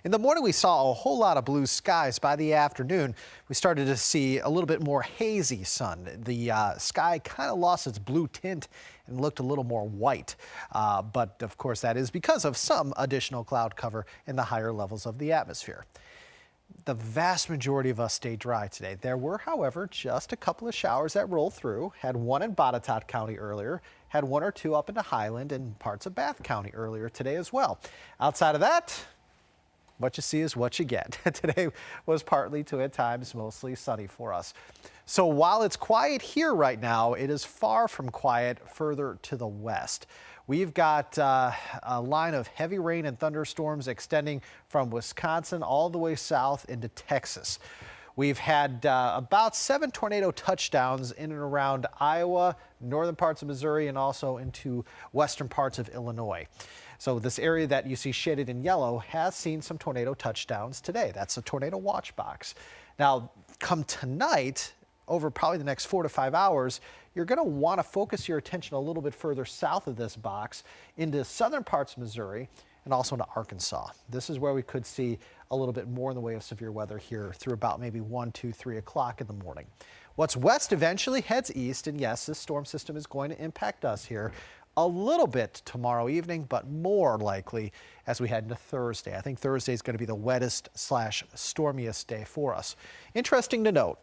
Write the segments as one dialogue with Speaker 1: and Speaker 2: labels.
Speaker 1: In the morning, we saw a whole lot of blue skies. By the afternoon, we started to see a little bit more hazy sun. The sky kind of lost its blue tint and looked a little more white. But of course, that is because of some additional cloud cover in the higher levels of the atmosphere. The vast majority of us stayed dry today. There were, however, just a couple of showers that rolled through. Had one in Botetourt County earlier, had one or two up into Highland and parts of Bath County earlier today as well. Outside of that, what you see is what you get. Today was partly to at times mostly sunny for us. So while it's quiet here right now, it is far from quiet further to the west. We've got a line of heavy rain and thunderstorms extending from Wisconsin all the way south into Texas. We've had about 7 tornado touchdowns in and around Iowa, northern parts of Missouri, and also into western parts of Illinois. So this area that you see shaded in yellow has seen some tornado touchdowns today. That's a tornado watch box. Now, come tonight, over probably the next 4 to 5 hours, you're going to want to focus your attention a little bit further south of this box into southern parts of Missouri and also into Arkansas. This is where we could see a little bit more in the way of severe weather here through about maybe 1, 2, 3 o'clock in the morning. What's west eventually heads east, and yes, this storm system is going to impact us here a little bit tomorrow evening, but more likely as we head into Thursday. I think Thursday is going to be the wettest / stormiest day for us. Interesting to note,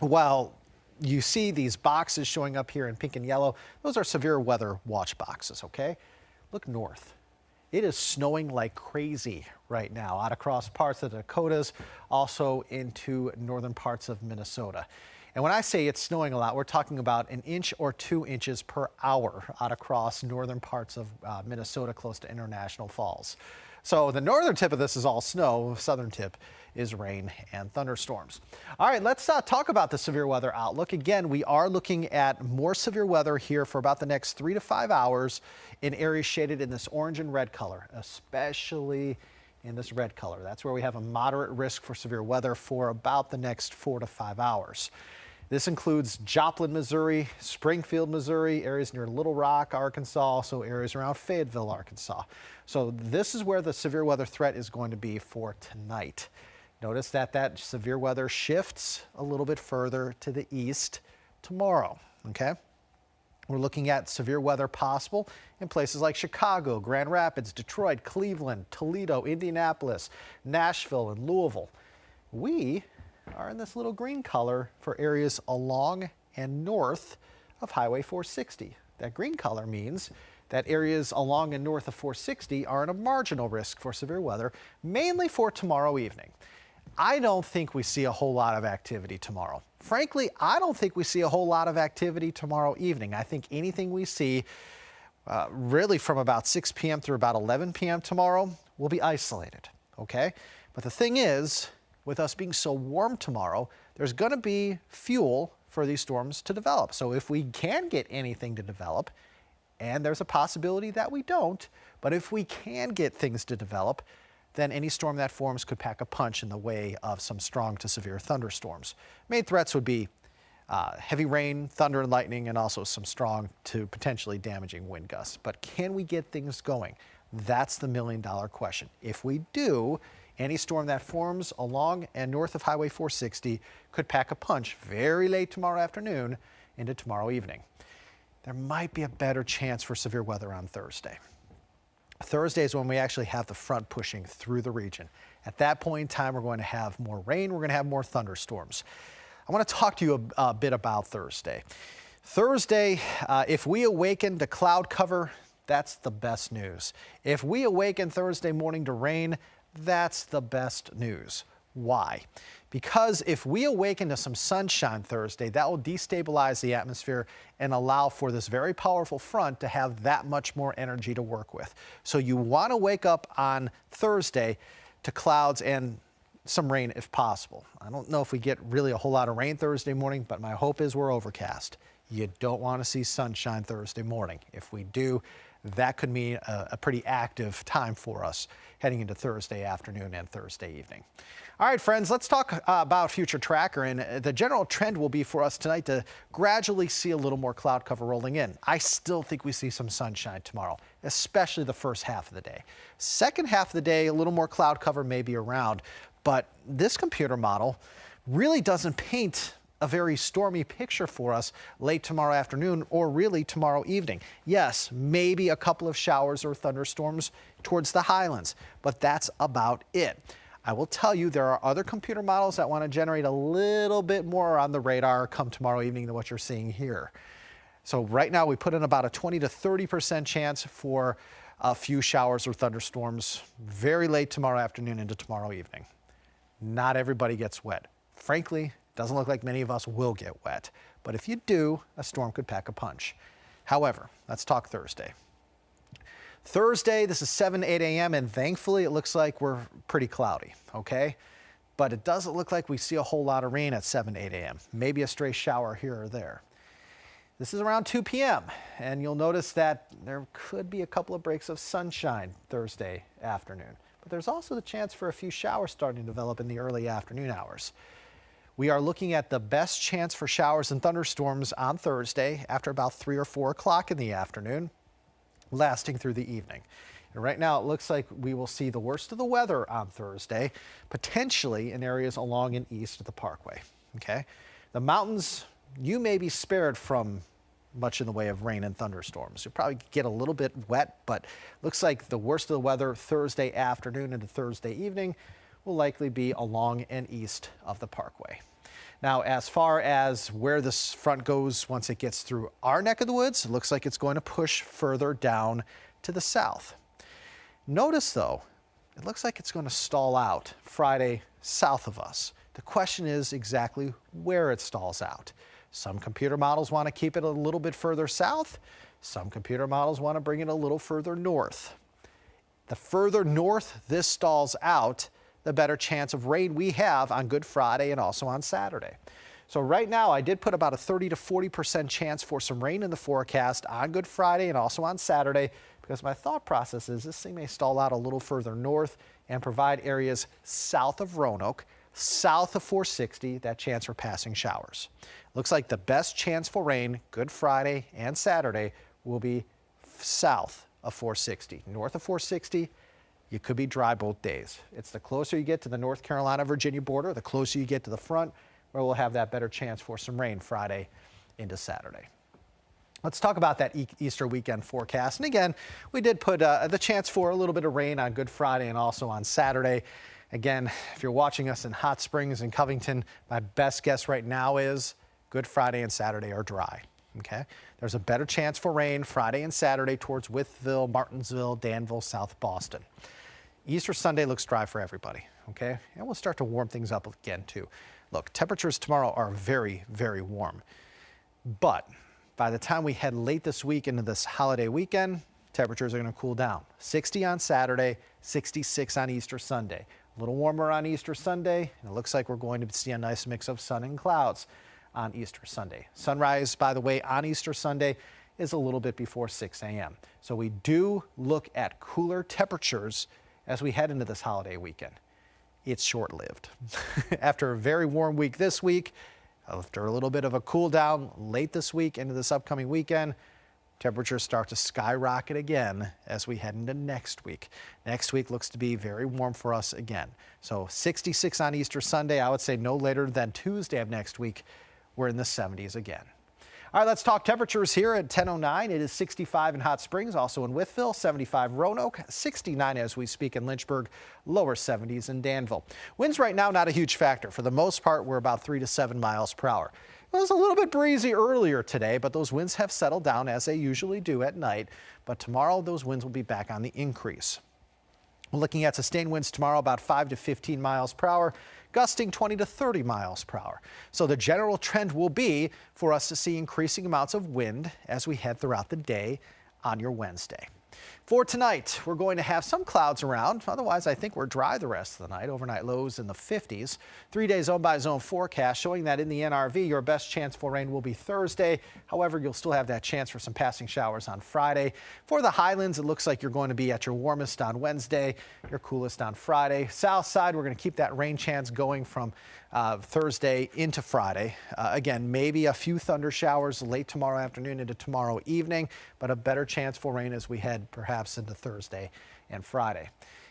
Speaker 1: while you see these boxes showing up here in pink and yellow, those are severe weather watch boxes, okay? Look north. It is snowing like crazy right now out across parts of the Dakotas, also into northern parts of Minnesota. And when I say it's snowing a lot, we're talking about 1 inch or 2 inches per hour out across northern parts of Minnesota close to International Falls. So the northern tip of this is all snow, southern tip is rain and thunderstorms. All right, let's talk about the severe weather outlook. Again, we are looking at more severe weather here for about the next 3 to 5 hours in areas shaded in this orange and red color, especially in this red color. That's where we have a moderate risk for severe weather for about the next 4 to 5 hours. This includes Joplin, Missouri, Springfield, Missouri, areas near Little Rock, Arkansas, also areas around Fayetteville, Arkansas. So this is where the severe weather threat is going to be for tonight. Notice that that severe weather shifts a little bit further to the east tomorrow, okay? We're looking at severe weather possible in places like Chicago, Grand Rapids, Detroit, Cleveland, Toledo, Indianapolis, Nashville, and Louisville. We are in this little green color for areas along and north of Highway 460. That green color means that areas along and north of 460 are at a marginal risk for severe weather, mainly for tomorrow evening. I don't think we see a whole lot of activity tomorrow. Frankly, I don't think we see a whole lot of activity tomorrow evening. I think anything we see really from about 6 p.m. through about 11 p.m. tomorrow will be isolated, okay? But the thing is, with us being so warm tomorrow, there's going to be fuel for these storms to develop. So if we can get anything to develop, and there's a possibility that we don't, but if we can get things to develop, then any storm that forms could pack a punch in the way of some strong to severe thunderstorms. Main threats would be heavy rain, thunder and lightning, and also some strong to potentially damaging wind gusts. But can we get things going? That's the million-dollar question. If we do, any storm that forms along and north of Highway 460 could pack a punch very late tomorrow afternoon into tomorrow evening. There might be a better chance for severe weather on Thursday. Thursday is when we actually have the front pushing through the region. At that point in time, we're going to have more rain, we're going to have more thunderstorms. I want to talk to you a bit about Thursday. Thursday, if we awaken to cloud cover, that's the best news. If we awaken Thursday morning to rain, that's the best news. Why? Because if we awaken to some sunshine Thursday, that will destabilize the atmosphere and allow for this very powerful front to have that much more energy to work with. So you want to wake up on Thursday to clouds and some rain if possible. I don't know if we get really a whole lot of rain Thursday morning, but my hope is we're overcast. You don't want to see sunshine Thursday morning. If we do, that could mean a pretty active time for us heading into Thursday afternoon and Thursday evening. All right, friends, let's talk about future tracker. And the general trend will be for us tonight to gradually see a little more cloud cover rolling in. I still think we see some sunshine tomorrow, especially the first half of the day. Second half of the day, a little more cloud cover may be around, but this computer model really doesn't paint a very stormy picture for us late tomorrow afternoon or really tomorrow evening. Yes, maybe a couple of showers or thunderstorms towards the highlands, but that's about it. I will tell you there are other computer models that want to generate a little bit more on the radar come tomorrow evening than what you're seeing here. So right now we put in about a 20 to 30% chance for a few showers or thunderstorms very late tomorrow afternoon into tomorrow evening. Not everybody gets wet. Frankly, doesn't look like many of us will get wet, but if you do, a storm could pack a punch. However, let's talk Thursday. Thursday, this is 7, 8 a.m., and thankfully it looks like we're pretty cloudy, okay? But it doesn't look like we see a whole lot of rain at 7, 8 a.m., maybe a stray shower here or there. This is around 2 p.m., and you'll notice that there could be a couple of breaks of sunshine Thursday afternoon, but there's also the chance for a few showers starting to develop in the early afternoon hours. We are looking at the best chance for showers and thunderstorms on Thursday after about 3 or 4 o'clock in the afternoon, lasting through the evening. And right now it looks like we will see the worst of the weather on Thursday, potentially in areas along and east of the Parkway. Okay, the mountains, you may be spared from much in the way of rain and thunderstorms. You'll probably get a little bit wet, but looks like the worst of the weather Thursday afternoon into Thursday evening will likely be along and east of the Parkway. Now, as far as where this front goes once it gets through our neck of the woods, it looks like it's going to push further down to the south. Notice, though, it looks like it's going to stall out Friday south of us. The question is exactly where it stalls out. Some computer models want to keep it a little bit further south. Some computer models want to bring it a little further north. The further north this stalls out, the better chance of rain we have on Good Friday and also on Saturday. So right now I did put about a 30 to 40% chance for some rain in the forecast on Good Friday and also on Saturday, because my thought process is this thing may stall out a little further north and provide areas south of Roanoke, south of 460, that chance for passing showers. Looks like the best chance for rain Good Friday and Saturday will be south of 460. North of 460, you could be dry both days. It's the closer you get to the North Carolina-Virginia border, the closer you get to the front, where we'll have that better chance for some rain Friday into Saturday. Let's talk about that Easter weekend forecast. And again, we did put the chance for a little bit of rain on Good Friday and also on Saturday. Again, if you're watching us in Hot Springs and Covington, my best guess right now is Good Friday and Saturday are dry. Okay, there's a better chance for rain Friday and Saturday towards Wytheville, Martinsville, Danville, South Boston. Easter Sunday looks dry for everybody, okay? And we'll start to warm things up again, too. Look, temperatures tomorrow are very, very warm. But by the time we head late this week into this holiday weekend, temperatures are going to cool down. 60 on Saturday, 66 on Easter Sunday. A little warmer on Easter Sunday, and it looks like we're going to see a nice mix of sun and clouds on Easter Sunday. Sunrise, by the way, on Easter Sunday is a little bit before 6 a.m. So we do look at cooler temperatures as we head into this holiday weekend. It's short-lived. After a very warm week this week, after a little bit of a cool down late this week into this upcoming weekend, temperatures start to skyrocket again as we head into next week. Next week looks to be very warm for us again. So 66 on Easter Sunday, I would say no later than Tuesday of next week, we're in the 70s again. All right, let's talk temperatures here at 10:09. It is 65 in Hot Springs, also in Wytheville, 75 Roanoke, 69 as we speak in Lynchburg, lower 70s in Danville. Winds right now not a huge factor. For the most part, we're about 3 to 7 miles per hour. It was a little bit breezy earlier today, but those winds have settled down as they usually do at night. But tomorrow, those winds will be back on the increase. We're looking at sustained winds tomorrow about 5 to 15 miles per hour, gusting 20 to 30 miles per hour. So the general trend will be for us to see increasing amounts of wind as we head throughout the day on your Wednesday. For tonight, we're going to have some clouds around. Otherwise, I think we're dry the rest of the night. Overnight lows in the 50s. 3-day zone by zone forecast showing that in the NRV, your best chance for rain will be Thursday. However, you'll still have that chance for some passing showers on Friday. For the highlands, it looks like you're going to be at your warmest on Wednesday, your coolest on Friday. South side, we're going to keep that rain chance going from Thursday into Friday. Again, maybe a few thunder showers late tomorrow afternoon into tomorrow evening, but a better chance for rain as we head perhaps into Thursday and Friday.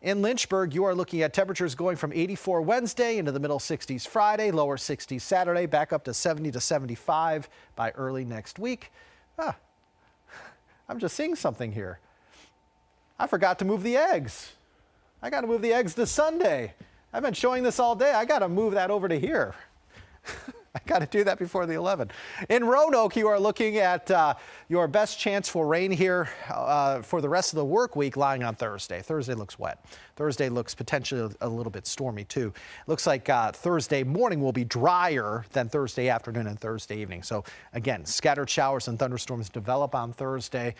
Speaker 1: In Lynchburg, you are looking at temperatures going from 84 Wednesday into the middle 60s Friday, lower 60s Saturday, back up to 70 to 75 by early next week. I'm just seeing something here. I forgot to move the eggs. I got to move the eggs to Sunday. I've been showing this all day. I got to move that over to here. I got to do that before the 11th. In Roanoke, you are looking at your best chance for rain here for the rest of the work week lying on Thursday. Thursday looks wet. Thursday looks potentially a little bit stormy too. Looks like Thursday morning will be drier than Thursday afternoon and Thursday evening. So again, scattered showers and thunderstorms develop on Thursday.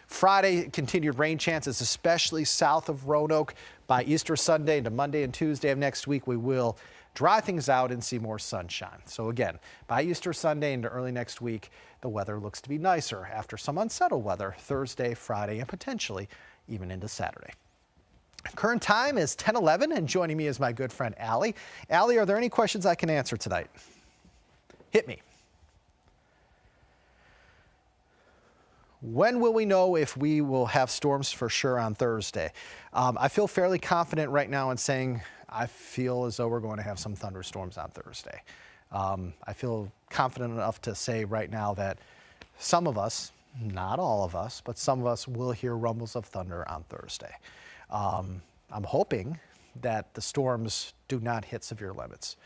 Speaker 1: Friday, continued rain chances, especially south of Roanoke. By Easter Sunday into Monday and Tuesday of next week, we will dry things out and see more sunshine. So again, by Easter Sunday into early next week, the weather looks to be nicer after some unsettled weather Thursday, Friday, and potentially even into Saturday. Current time is 10:11, and joining me is my good friend Allie. Allie, are there any questions I can answer tonight? Hit me. When will we know if we will have storms for sure on Thursday? I feel fairly confident right now in saying I feel as though we're going to have some thunderstorms on Thursday. I feel confident enough to say right now that some of us, not all of us, but some of us will hear rumbles of thunder on Thursday. I'm hoping that the storms do not hit severe limits.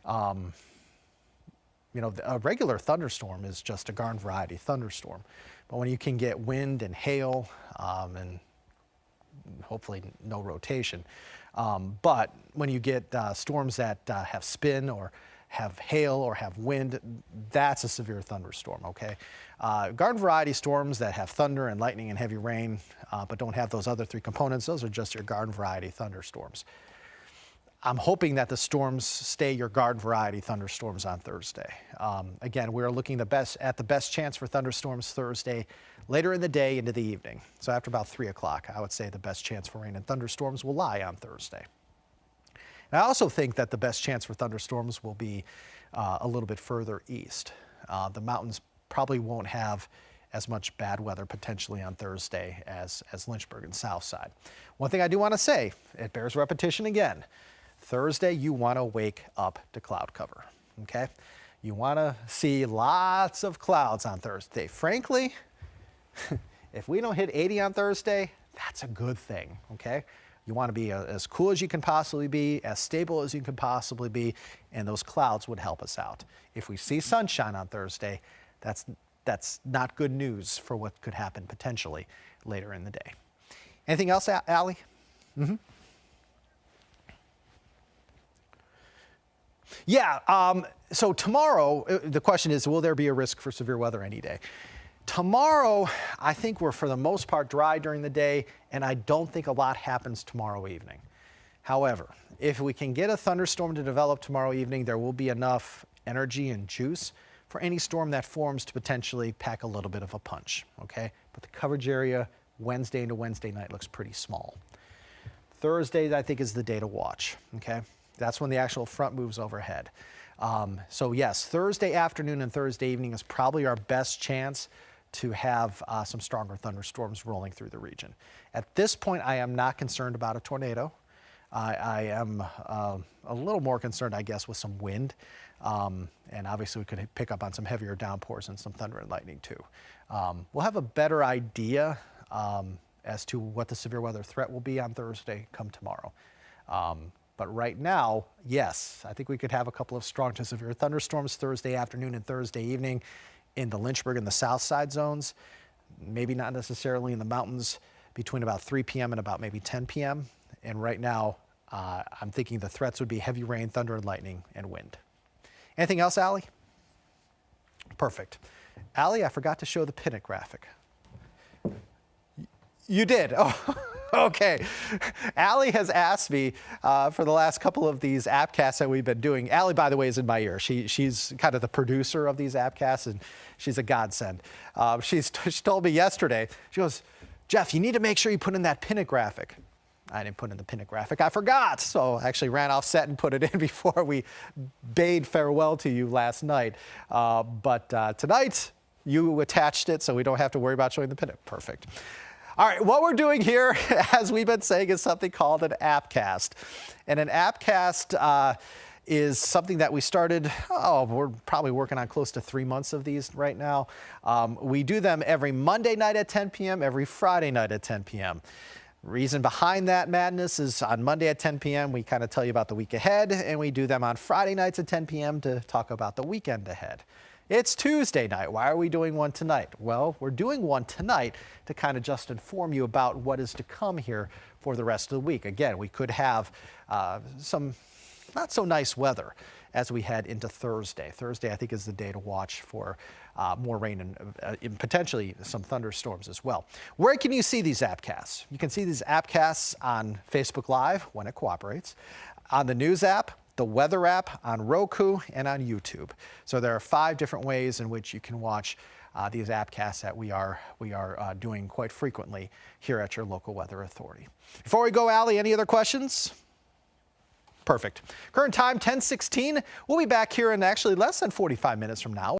Speaker 1: You know, a regular thunderstorm is just a garden variety thunderstorm. But when you can get wind and hail and hopefully no rotation, but when you get storms that have spin or have hail or have wind, that's a severe thunderstorm, okay? Garden variety storms that have thunder and lightning and heavy rain, but don't have those other three components, those are just your garden variety thunderstorms. I'm hoping that the storms stay your garden variety thunderstorms on Thursday. Again, we're looking at the best chance for thunderstorms Thursday later in the day into the evening. So after about 3 o'clock, I would say the best chance for rain and thunderstorms will lie on Thursday. And I also think that the best chance for thunderstorms will be a little bit further east. The mountains probably won't have as much bad weather potentially on Thursday as Lynchburg and Southside. One thing I do want to say, it bears repetition again. Thursday, you want to wake up to cloud cover, okay? You want to see lots of clouds on Thursday. Frankly, if we don't hit 80 on Thursday, that's a good thing, okay? You want to be as cool as you can possibly be, as stable as you can possibly be, and those clouds would help us out. If we see sunshine on Thursday, that's not good news for what could happen potentially later in the day. Anything else, Allie? Mm-hmm. Yeah, so tomorrow, the question is, will there be a risk for severe weather any day? Tomorrow, I think we're for the most part dry during the day, and I don't think a lot happens tomorrow evening. However, if we can get a thunderstorm to develop tomorrow evening, there will be enough energy and juice for any storm that forms to potentially pack a little bit of a punch, okay? But the coverage area Wednesday into Wednesday night looks pretty small. Thursday, I think, is the day to watch, okay? That's when the actual front moves overhead. So yes, Thursday afternoon and Thursday evening is probably our best chance to have some stronger thunderstorms rolling through the region. At this point, I am not concerned about a tornado. I am a little more concerned, I guess, with some wind. And obviously we could pick up on some heavier downpours and some thunder and lightning too. We'll have a better idea as to what the severe weather threat will be on Thursday come tomorrow. But right now, yes, I think we could have a couple of strong to severe thunderstorms Thursday afternoon and Thursday evening in the Lynchburg and the South Side zones. Maybe not necessarily in the mountains between about 3 p.m. and about maybe 10 p.m. And right now, I'm thinking the threats would be heavy rain, thunder and lightning, and wind. Anything else, Allie? Perfect. Allie, I forgot to show the pennant graphic. You did? Oh, okay. Allie has asked me for the last couple of these appcasts that we've been doing. Allie, by the way, is in my ear. She's kind of the producer of these appcasts, and she's a godsend. She told me yesterday, she goes, Jeff, you need to make sure you put in that pin graphic. I didn't put in the pin graphic. I forgot. So I actually ran off set and put it in before we bade farewell to you last night. But tonight, you attached it, so we don't have to worry about showing the pin. Perfect. All right, what we're doing here, as we've been saying, is something called an appcast. And an appcast is something that we started, we're probably working on close to 3 months of these right now. We do them every Monday night at 10 p.m., every Friday night at 10 p.m. Reason behind that madness is on Monday at 10 p.m. we kind of tell you about the week ahead, and we do them on Friday nights at 10 p.m. to talk about the weekend ahead. It's Tuesday night. Why are we doing one tonight? Well, we're doing one tonight to kind of just inform you about what is to come here for the rest of the week. Again, we could have some not so nice weather as we head into Thursday. Thursday, I think, is the day to watch for more rain and potentially some thunderstorms as well. Where can you see these appcasts? You can see these appcasts on Facebook Live when it cooperates, on the news app, the weather app, on Roku, and on YouTube. So there are 5 different ways in which you can watch these appcasts that we are doing quite frequently here at your local weather authority. Before we go, Allie, any other questions? Perfect. Current time 10:16. We'll be back here in actually less than 45 minutes from now.